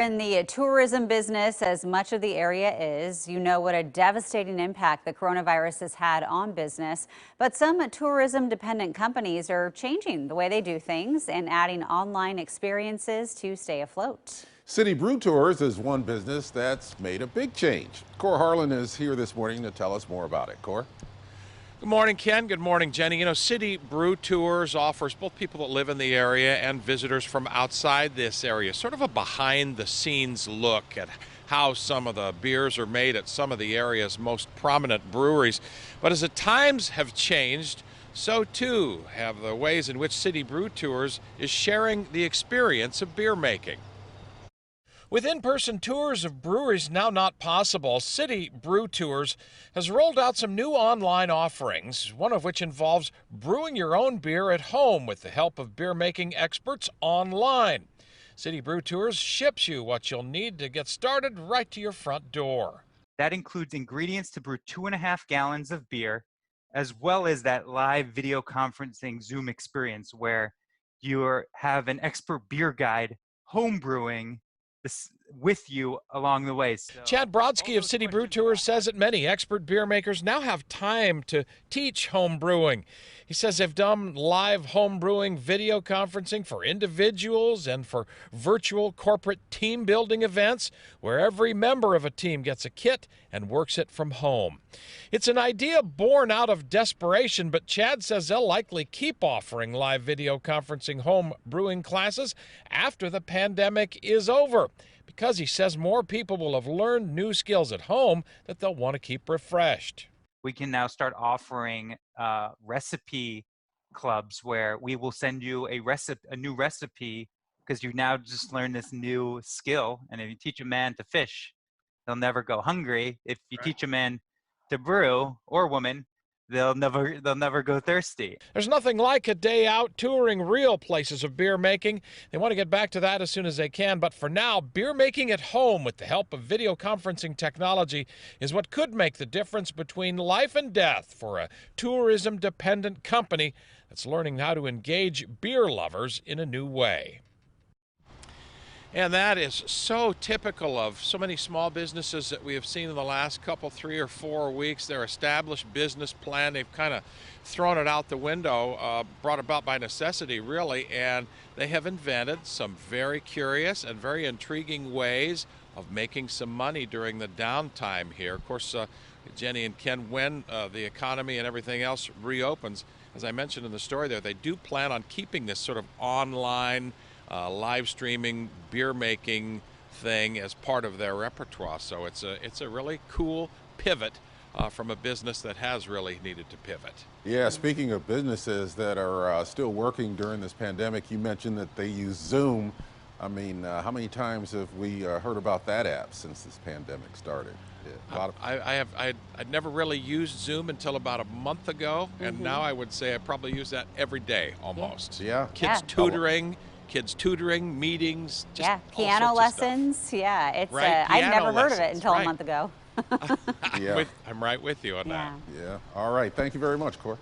in the tourism business, as much of the area is, you know what a devastating impact the coronavirus has had on business. But some tourism-dependent companies are changing the way they do things and adding online experiences to stay afloat. City Brew Tours is one business that's made a big change. Cor Harlan is here this morning to tell us more about it. Cor? Good morning, Ken. Good morning, Jenny. You know, City Brew Tours offers both people that live in the area and visitors from outside this area sort of a behind-the-scenes look at how some of the beers are made at some of the area's most prominent breweries. But as the times have changed, so too have the ways in which City Brew Tours is sharing the experience of beer making. With in-person tours of breweries now not possible, City Brew Tours has rolled out some new online offerings, one of which involves brewing your own beer at home with the help of beer-making experts online. City Brew Tours ships you what you'll need to get started right to your front door. That includes ingredients to brew 2.5 gallons of beer, as well as that live video conferencing Zoom experience where you have an expert beer guide home brewing with you along the way. So, Chad Brodsky of City Brew Tours says that many expert beer makers now have time to teach home brewing. He says they've done live home brewing video conferencing for individuals and for virtual corporate team building events where every member of a team gets a kit and works it from home. It's an idea born out of desperation, but Chad says they'll likely keep offering live video conferencing home brewing classes after the pandemic is over, because he says more people will have learned new skills at home that they'll want to keep refreshed. We can now start offering recipe clubs where we will send you a new recipe because you now just learned this new skill. And if you teach a man to fish, they'll never go hungry. If you teach a man to brew, or woman, they'll never go thirsty. There's nothing like a day out touring real places of beer making. They want to get back to that as soon as they can, but for now, beer making at home with the help of video conferencing technology is what could make the difference between life and death for a tourism-dependent company that's learning how to engage beer lovers in a new way. And that is so typical of so many small businesses that we have seen in the last couple, 3 or 4 weeks. Their established business plan, they've kind of thrown it out the window, brought about by necessity, really, and they have invented some very curious and very intriguing ways of making some money during the downtime here. Of course, Jenny and Ken, when the economy and everything else reopens, as I mentioned in the story there, they do plan on keeping this sort of online live streaming beer making thing as part of their repertoire. So it's a really cool pivot from a business that has really needed to pivot. Yeah, speaking of businesses that are still working during this pandemic, you mentioned that they use Zoom. I mean, how many times have we heard about that app since this pandemic started? I'd never really used Zoom until about a month ago, and now I would say I probably use that every day almost. Yeah. Kids tutoring, meetings, just piano lessons. Yeah, it's I'd never heard of it until a month ago. Yeah. I'm right with you on that. Yeah. All right. Thank you very much, Cor.